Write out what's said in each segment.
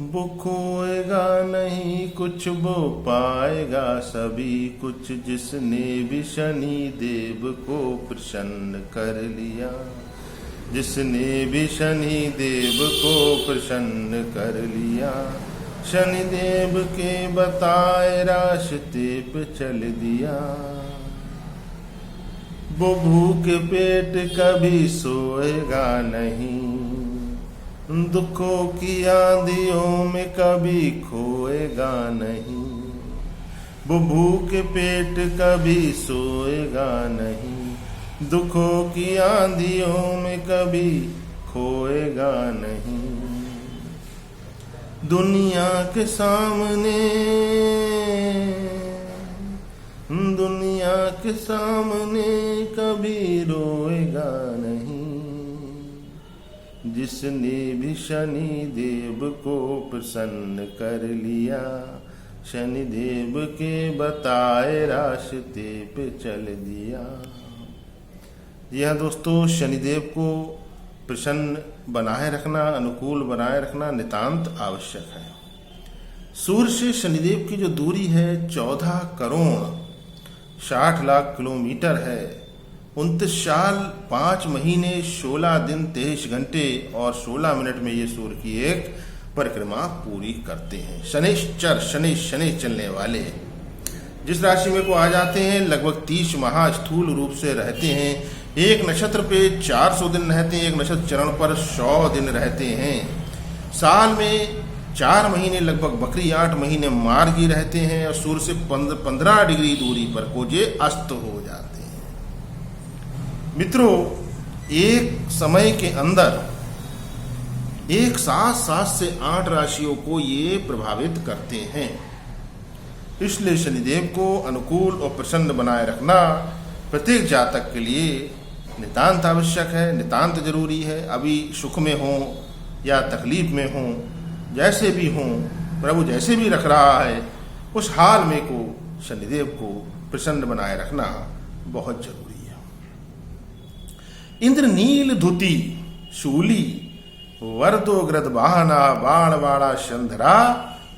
वो खोएगा नहीं कुछ, वो पाएगा सभी कुछ, जिसने भी शनि देव को प्रसन्न कर लिया, जिसने भी शनि देव को प्रसन्न कर लिया। शनि देव के बताए रास्ते पे चल दिया, वो भूखे पेट कभी सोएगा नहीं, दुखों की आंधियों में कभी खोएगा नहीं, वो भूखे पेट कभी सोएगा नहीं, दुखों की आंधियों में कभी खोएगा नहीं। दुनिया के सामने, दुनिया के सामने कभी रोएगा नहीं, जिसने भी शनि देव को प्रसन्न कर लिया, शनि देव के बताए रास्ते पे चल दिया। जी हाँ दोस्तों, शनिदेव को प्रसन्न बनाए रखना, अनुकूल बनाए रखना नितांत आवश्यक है। सूर्य से शनिदेव की जो दूरी है 14 करोड़ 60 लाख किलोमीटर है। 29 साल 5 महीने 16 दिन 23 घंटे और 16 मिनट में ये सूर्य की एक परिक्रमा पूरी करते हैं। शनिश्चर शनि चलने वाले जिस राशि में को आ जाते हैं, लगभग 30 माह स्थूल रूप से रहते हैं। एक नक्षत्र पे 400 दिन रहते हैं, एक नक्षत्र चरण पर 100 दिन रहते हैं। साल में 4 महीने लगभग बकरी, 8 महीने मार्गी रहते हैं और सूर्य से 15 डिग्री दूरी पर को ये अस्त हो जाते हैं। मित्रों, एक समय के अंदर एक साथ 7 से 8 राशियों को ये प्रभावित करते हैं। इसलिए शनिदेव को अनुकूल और प्रसन्न बनाए रखना प्रत्येक जातक के लिए नितांत आवश्यक है, नितांत जरूरी है। अभी सुख में हो या तकलीफ में हो, जैसे भी हो, प्रभु जैसे भी रख रहा है, उस हाल में को शनिदेव को प्रसन्न बनाए रखना बहुत जरूरी है। इंद्र नील धुति शूली वरदो ग्रद वाहना बाण बाणा शंधरा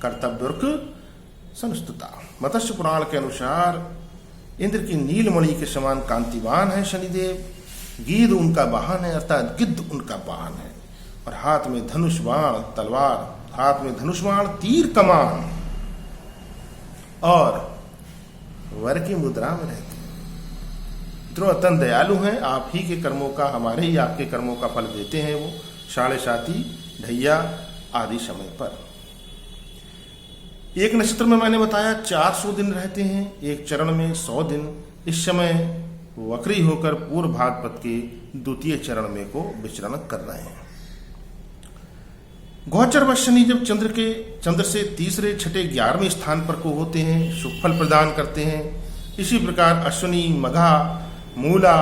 कर्तव्युर्क संस्तुता। मत्स्य पुराण के अनुसार इंद्र की नीलमणि के समान कांतिवान है शनिदेव। गीध उनका वाहन है, अर्थात गिद्ध उनका वाहन है। और हाथ में धनुष बाण तलवार, हाथ में धनुष बाण तीर कमान और वर की मुद्रा में रहते हैं। मित्रों, अत्यंत दयालु हैं। आप ही के कर्मों का, हमारे ही आपके कर्मों का फल देते हैं वो। साढ़े साती ढैया आदि समय पर एक नक्षत्र में मैंने बताया 400 दिन रहते हैं, एक चरण में 100 दिन। इस समय वक्री होकर पूर्व भाद्रपद के द्वितीय चरण में को विचरण कर रहे हैं। गोचर व शनि जब चंद्र से तीसरे, छठे, 11वें स्थान पर को होते हैं, शुभ फल प्रदान करते हैं। इसी प्रकार अश्विनी, मघा, मूला,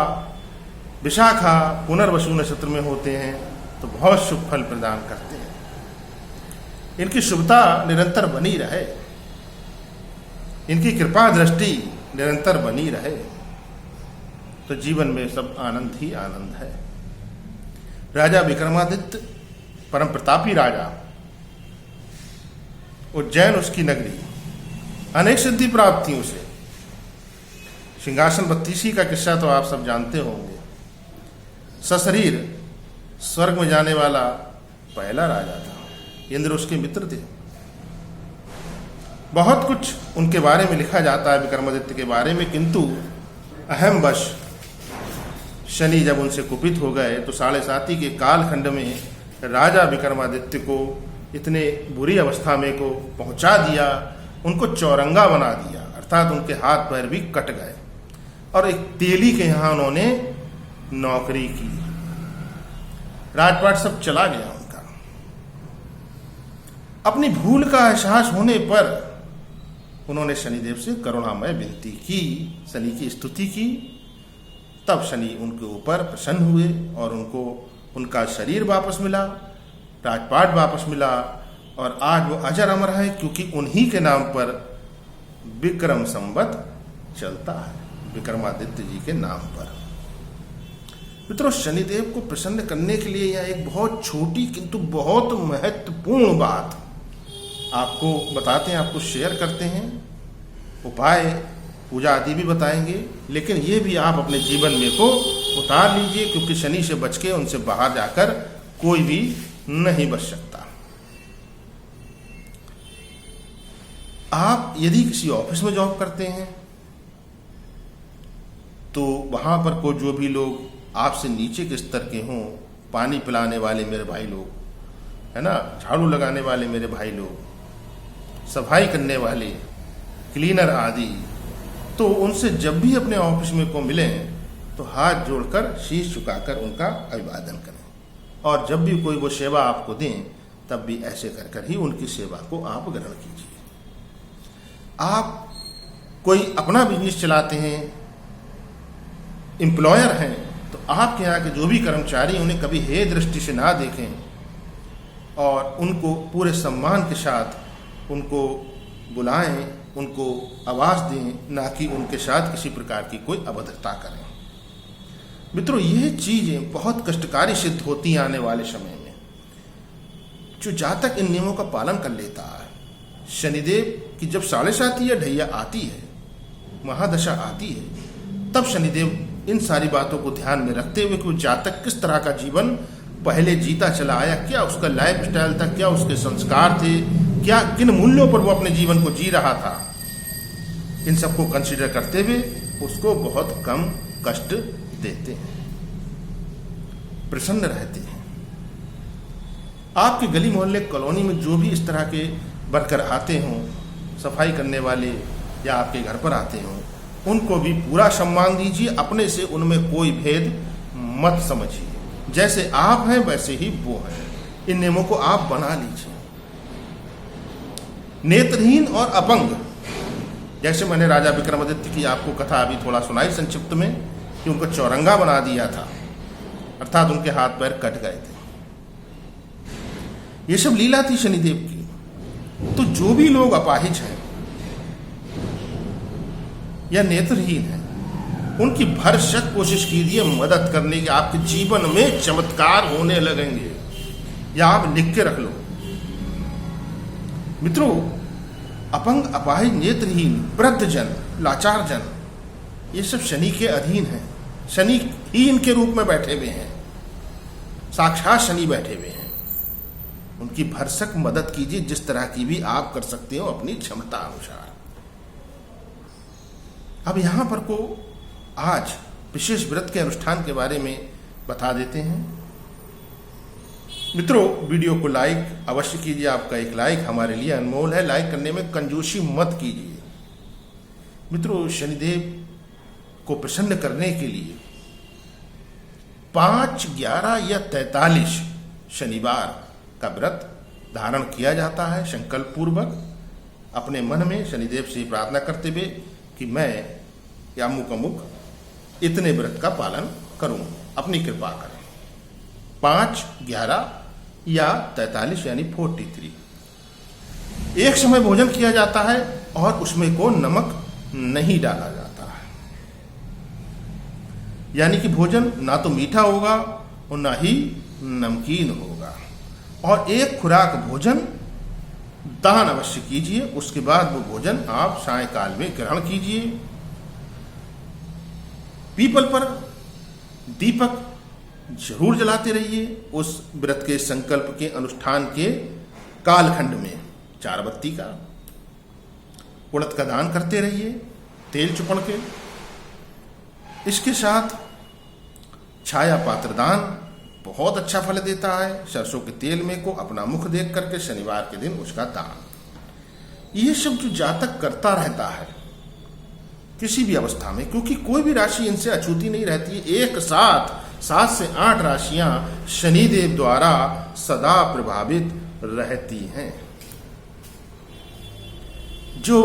विशाखा, पुनर्वसु नक्षत्र में होते हैं तो बहुत शुभ फल प्रदान करते हैं। इनकी शुभता निरंतर बनी रहे, इनकी कृपा दृष्टि निरंतर बनी रहे तो जीवन में सब आनंद ही आनंद है। राजा विक्रमादित्य, परम प्रतापी राजा, उज्जैन उसकी नगरी, अनेक सिद्धि प्राप्तियों से, सिंहासन बत्तीसी का किस्सा तो आप सब जानते होंगे। सशरीर स्वर्ग में जाने वाला पहला राजा था। इंद्र उसके मित्र थे। बहुत कुछ उनके बारे में लिखा जाता है विक्रमादित्य के बारे में, किंतु अहमवश शनि जब उनसे कुपित हो गए तो 7.5 के कालखंड में राजा विक्रमादित्य को इतने बुरी अवस्था में को पहुंचा दिया, उनको चौरंगा बना दिया, अर्थात उनके हाथ पैर भी कट गए और एक तेली के यहां उन्होंने नौकरी की। राजपाट सब चला गया उनका। अपनी भूल का एहसास होने पर उन्होंने शनिदेव से करुणामय विनती की, शनि की स्तुति की। तब शनि उनके ऊपर प्रसन्न हुए और उनको उनका शरीर वापस मिला, राजपाट वापस मिला और आज वो अजर अमर है, क्योंकि उन्हीं के नाम पर विक्रम संवत चलता है, विक्रमादित्य जी के नाम पर। मित्रों, शनिदेव को प्रसन्न करने के लिए यह एक बहुत छोटी किंतु बहुत महत्वपूर्ण बात आपको बताते हैं, आपको शेयर करते हैं, उपाय पूजा आदि भी बताएंगे, लेकिन ये भी आप अपने जीवन में को उतार लीजिए, क्योंकि शनि से बच के उनसे बाहर जाकर कोई भी नहीं बच सकता। आप यदि किसी ऑफिस में जॉब करते हैं तो वहां पर को जो भी लोग आपसे नीचे के स्तर के हों, पानी पिलाने वाले मेरे भाई लोग, है ना, झाड़ू लगाने वाले मेरे भाई लोग, सफाई करने वाले, क्लीनर आदि, तो उनसे जब भी अपने ऑफिस में को मिलें तो हाथ जोड़कर शीश झुकाकर उनका अभिवादन करें, और जब भी कोई वो सेवा आपको दें तब भी ऐसे कर कर ही उनकी सेवा को आप ग्रहण कीजिए। आप कोई अपना बिजनेस चलाते हैं, एम्प्लॉयर हैं, तो आपके यहाँ के जो भी कर्मचारी उन्हें कभी हे दृष्टि से ना देखें और उनको पूरे सम्मान के साथ उनको बुलाएं, उनको आवाज़ दें, ना कि उनके साथ किसी प्रकार की कोई अभद्रता करें। मित्रों, ये चीज़ें बहुत कष्टकारी सिद्ध होती हैं आने वाले समय में। जो जातक इन नियमों का पालन कर लेता है, शनिदेव की जब 7.5 या ढैया आती है, महादशा आती है, तब शनिदेव इन सारी बातों को ध्यान में रखते हुए कि वो जातक किस तरह का जीवन पहले जीता चला आया, क्या उसका लाइफ स्टाइल था, क्या उसके संस्कार थे, क्या किन मूल्यों पर वो अपने जीवन को जी रहा था, इन सबको कंसीडर करते हुए उसको बहुत कम कष्ट देते हैं, प्रसन्न रहते हैं। आपके गली मोहल्ले कॉलोनी में जो भी इस तरह के वर्कर आते हों, सफाई करने वाले या आपके घर पर आते हों, उनको भी पूरा सम्मान दीजिए, अपने से उनमें कोई भेद मत समझिए। जैसे आप हैं वैसे ही वो हैं, इन नियमों को आप बना लीजिए। नेत्रहीन और अपंग, जैसे मैंने राजा विक्रमादित्य की आपको कथा अभी थोड़ा सुनाई संक्षिप्त में कि उनको चौरंगा बना दिया था, अर्थात उनके हाथ पैर कट गए थे। ये सब लीला थी शनिदेव की। तो जो भी लोग अपाहिज हैं या नेत्रहीन है, उनकी भरसक कोशिश कीजिए मदद करने की, आपके जीवन में चमत्कार होने लगेंगे, या आप लिख के रख लो। मित्रों, अपंग, अपाहिज, नेत्रहीन, वृद्धजन, लाचार जन, ये सब शनि के अधीन हैं। शनि ही इनके रूप में बैठे हुए हैं, साक्षात शनि बैठे हुए हैं। उनकी भरसक मदद कीजिए, जिस तरह की भी आप कर सकते हो अपनी क्षमता अनुसार। अब यहां पर को आज विशेष व्रत के अनुष्ठान के बारे में बता देते हैं। मित्रों, वीडियो को लाइक अवश्य कीजिए, आपका एक लाइक हमारे लिए अनमोल है, लाइक करने में कंजूसी मत कीजिए। मित्रों, शनिदेव को प्रसन्न करने के लिए 5, 11 या 43 शनिवार का व्रत धारण किया जाता है। संकल्प पूर्वक अपने मन में शनिदेव से प्रार्थना करते हुए कि मैं या अमुक अमुक इतने व्रत का पालन करूं, अपनी कृपा करें। 5, 11 या 43 यानी 43। एक समय भोजन किया जाता है और उसमें को नमक नहीं डाला जाता है, यानी कि भोजन ना तो मीठा होगा और ना ही नमकीन होगा। और एक खुराक भोजन दान अवश्य कीजिए, उसके बाद वो भोजन आप सायंकाल में ग्रहण कीजिए। पीपल पर दीपक जरूर जलाते रहिए। उस व्रत के संकल्प के अनुष्ठान के कालखंड में 4 बत्ती का, उड़द का दान करते रहिए, तेल चुपड़ के। इसके साथ छाया पात्र दान बहुत अच्छा फल देता है। सरसों के तेल में को अपना मुख देख करके शनिवार के दिन उसका दान। ये सब जो जातक करता रहता है किसी भी अवस्था में, क्योंकि कोई भी राशि इनसे अछूती नहीं रहती है, एक साथ 7 से 8 राशियां शनिदेव द्वारा सदा प्रभावित रहती हैं। जो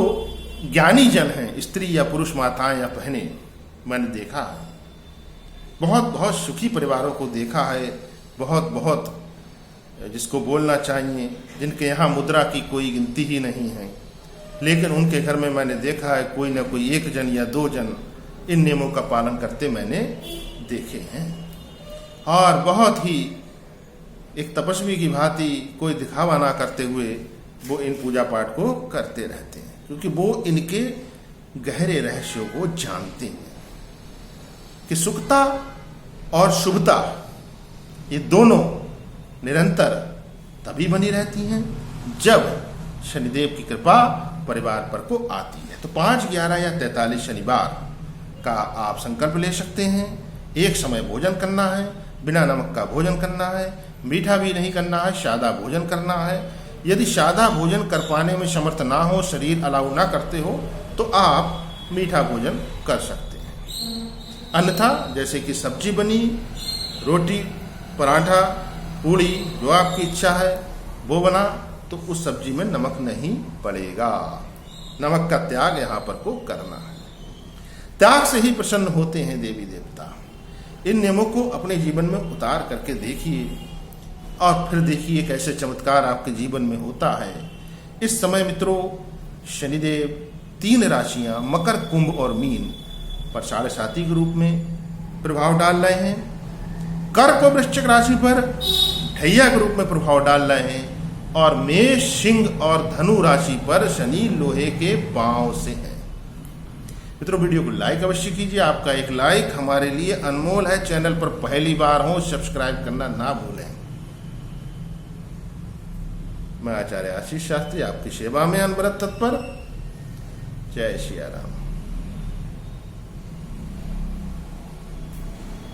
ज्ञानी जन हैं, स्त्री या पुरुष, माताएं या बहनें, मैंने देखा है, बहुत बहुत सुखी परिवारों को देखा है, बहुत बहुत जिसको बोलना चाहिए, जिनके यहाँ मुद्रा की कोई गिनती ही नहीं है, लेकिन उनके घर में मैंने देखा है कोई ना कोई 1 जन या 2 जन इन नियमों का पालन करते मैंने देखे हैं। और बहुत ही एक तपस्वी की भांति, कोई दिखावा ना करते हुए वो इन पूजा पाठ को करते रहते हैं, क्योंकि वो इनके गहरे रहस्यों को जानते हैं कि सुखता और शुभता ये दोनों निरंतर तभी बनी रहती हैं जब शनिदेव की कृपा परिवार पर को आती है। तो 5, 11 या 43 शनिवार का आप संकल्प ले सकते हैं। एक समय भोजन करना है, बिना नमक का भोजन करना है, मीठा भी नहीं करना है, सादा भोजन करना है। यदि सादा भोजन कर पाने में समर्थ ना हो, शरीर अलाउ ना करते हो, तो आप मीठा भोजन कर सकते हैं। अन्यथा जैसे कि सब्जी बनी, रोटी, पराठा, पूड़ी, जो आपकी इच्छा है वो बना, तो उस सब्जी में नमक नहीं पड़ेगा। नमक का त्याग यहाँ पर को करना है। त्याग से ही प्रसन्न होते हैं देवी देवता। इन नियमों को अपने जीवन में उतार करके देखिए और फिर देखिए कैसे चमत्कार आपके जीवन में होता है। इस समय मित्रों शनिदेव 3 राशियां मकर, कुंभ और मीन पर 7.5 के रूप में प्रभाव डाल रहे हैं। कर्क और वृश्चिक राशि पर ढैया के रूप में प्रभाव डाल रहे हैं और मेष, सिंह और धनु राशि पर शनि लोहे के पांव से है। मित्रों वीडियो को लाइक अवश्य कीजिए। आपका एक लाइक हमारे लिए अनमोल है। चैनल पर पहली बार हो सब्सक्राइब करना ना भूलें। मैं आचार्य आशीष शास्त्री आपकी सेवा में अनवरत तत्पर। जय श्री राम।